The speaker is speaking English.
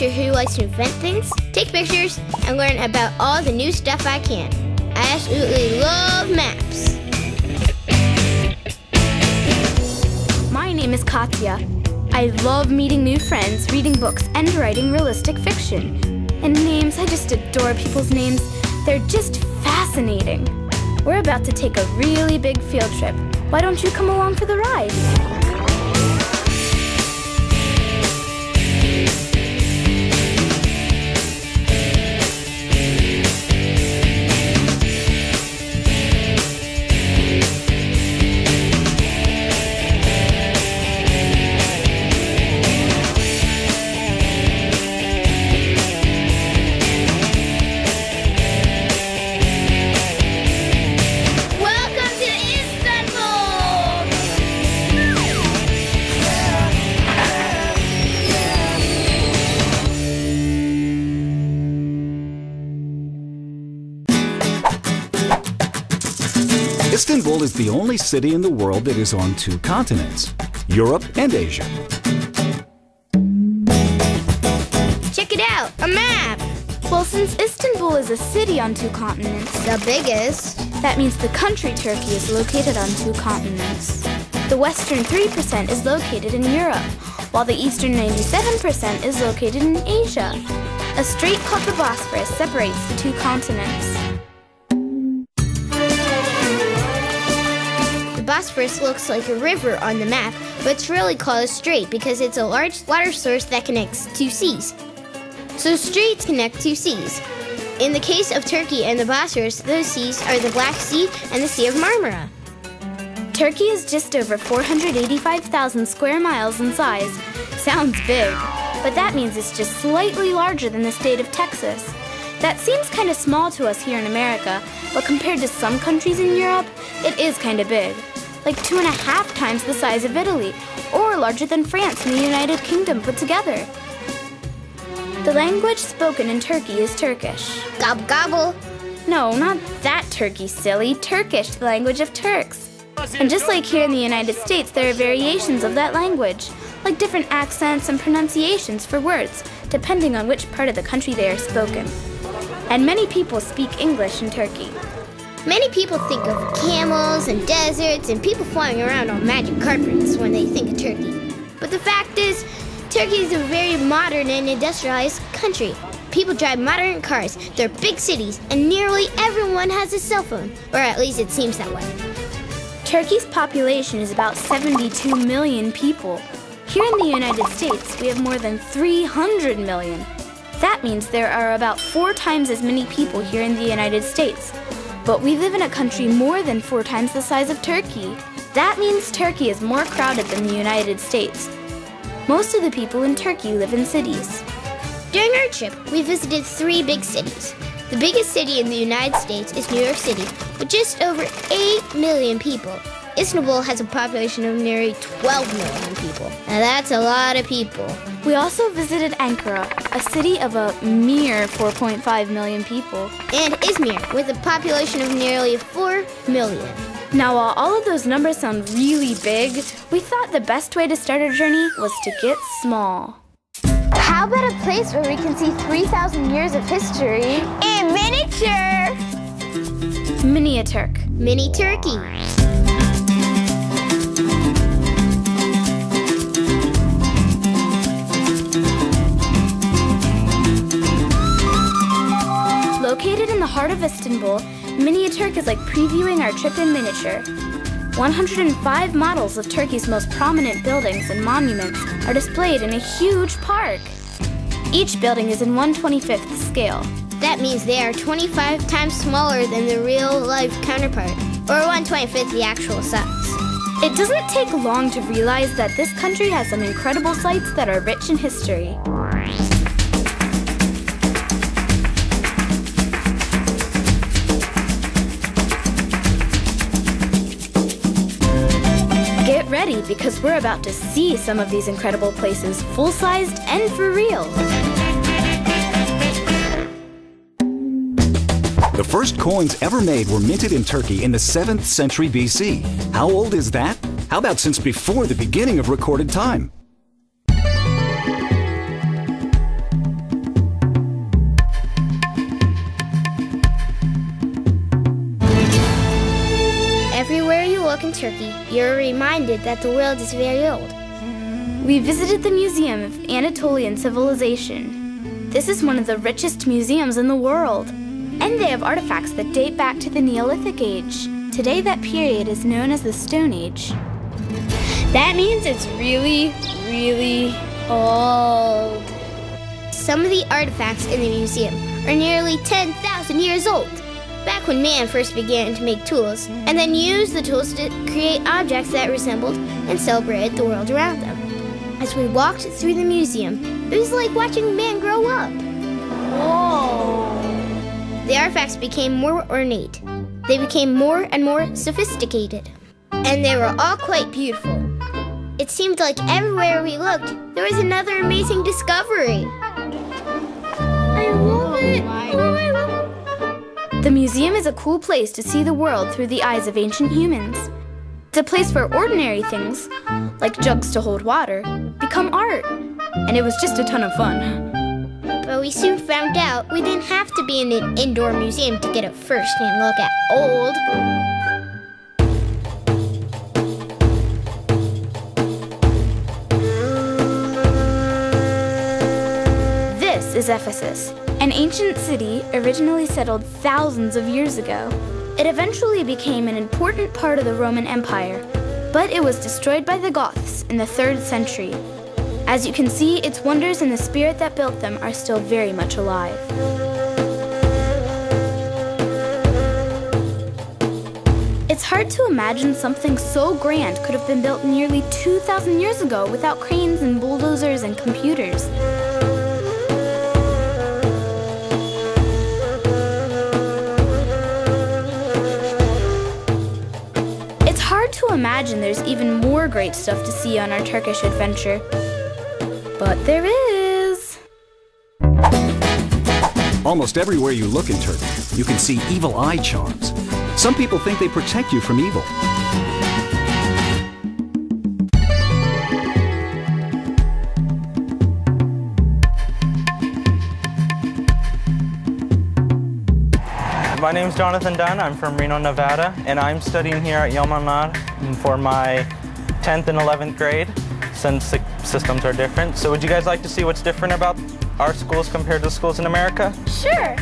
teacher who likes to invent things, take pictures, and learn about all the new stuff I can. I absolutely love maps. My name is Katya. I love meeting new friends, reading books, and writing realistic fiction. And names, I just adore people's names. They're just fascinating. We're about to take a really big field trip. Why don't you come along for the ride? Istanbul is the only city in the world that is on 2 continents, Europe and Asia. Check it out, a map! Well, since Istanbul is a city on 2 continents, The biggest. that means the country Turkey is located on 2 continents. The western 3% is located in Europe, while the eastern 97% is located in Asia. A strait called the Bosphorus separates the 2 continents. The Bosphorus looks like a river on the map, but it's really called a strait because it's a large water source that connects 2 seas. So straits connect 2 seas. In the case of Turkey and the Bosphorus, those seas are the Black Sea and the Sea of Marmara. Turkey is just over 485,000 square miles in size. Sounds big, but that means it's just slightly larger than the state of Texas. That seems kind of small to us here in America, but compared to some countries in Europe, it is kind of big. Like 2.5 times the size of Italy, or larger than France and the United Kingdom put together. The language spoken in Turkey is Turkish. Gobble gobble. No, not that Turkey, silly. Turkish, the language of Turks. And just like here in the United States, there are variations of that language, like different accents and pronunciations for words, depending on which part of the country they are spoken. And many people speak English in Turkey. Many people think of camels and deserts and people flying around on magic carpets when they think of Turkey. But the fact is, Turkey is a very modern and industrialized country. People drive modern cars, there are big cities, and nearly everyone has a cell phone, or at least it seems that way. Turkey's population is about 72 million people. Here in the United States, we have more than 300 million. That means there are about 4 times as many people here in the United States. But we live in a country more than 4 times the size of Turkey. That means Turkey is more crowded than the United States. Most of the people in Turkey live in cities. During our trip, we visited 3 big cities. The biggest city in the United States is New York City, with just over 8 million people. Istanbul has a population of nearly 12 million people. Now that's a lot of people. We also visited Ankara, a city of a mere 4.5 million people. And Izmir, with a population of nearly 4 million. Now, while all of those numbers sound really big, we thought the best way to start our journey was to get small. How about a place where we can see 3,000 years of history in miniature? Mini-Turk. Mini Turkey. Located in the heart of Istanbul, Mini-Turk is like previewing our trip in miniature. 105 models of Turkey's most prominent buildings and monuments are displayed in a huge park. Each building is in 1/25th scale. That means they are 25 times smaller than the real-life counterpart, or 1/25th the actual size. It doesn't take long to realize that this country has some incredible sites that are rich in history. Get ready, because we're about to see some of these incredible places full-sized and for real. The first coins ever made were minted in Turkey in the 7th century BC. How old is that? How about since before the beginning of recorded time? look in Turkey, you're reminded that the world is very old. We visited the Museum of Anatolian Civilization. This is one of the richest museums in the world. And they have artifacts that date back to the Neolithic Age. Today, that period is known as the Stone Age. That means it's really, really old. Some of the artifacts in the museum are nearly 10,000 years old. Back when man first began to make tools, and then used the tools to create objects that resembled and celebrated the world around them. As we walked through the museum, it was like watching man grow up. Whoa! The artifacts became more ornate. They became more and more sophisticated. And they were all quite beautiful. It seemed like everywhere we looked, there was another amazing discovery. I love it! Oh, I love it! The museum is a cool place to see the world through the eyes of ancient humans. It's a place where ordinary things, like jugs to hold water, become art. And it was just a ton of fun. But we soon found out we didn't have to be in an indoor museum to get a first-hand look at old. This is Ephesus, an ancient city originally settled thousands of years ago. It eventually became an important part of the Roman Empire, but it was destroyed by the Goths in the 3rd century. As you can see, its wonders and the spirit that built them are still very much alive. It's hard to imagine something so grand could have been built nearly 2,000 years ago without cranes and bulldozers and computers. It's hard to imagine there's even more great stuff to see on our Turkish adventure. But there is. Almost everywhere you look in Turkey, you can see evil eye charms. Some people think they protect you from evil. My name is Jonathan Dunn. I'm from Reno, Nevada, and I'm studying here at Yeomanlar for my 10th and 11th grade, since the systems are different. So would you guys like to see what's different about our schools compared to schools in America? Sure.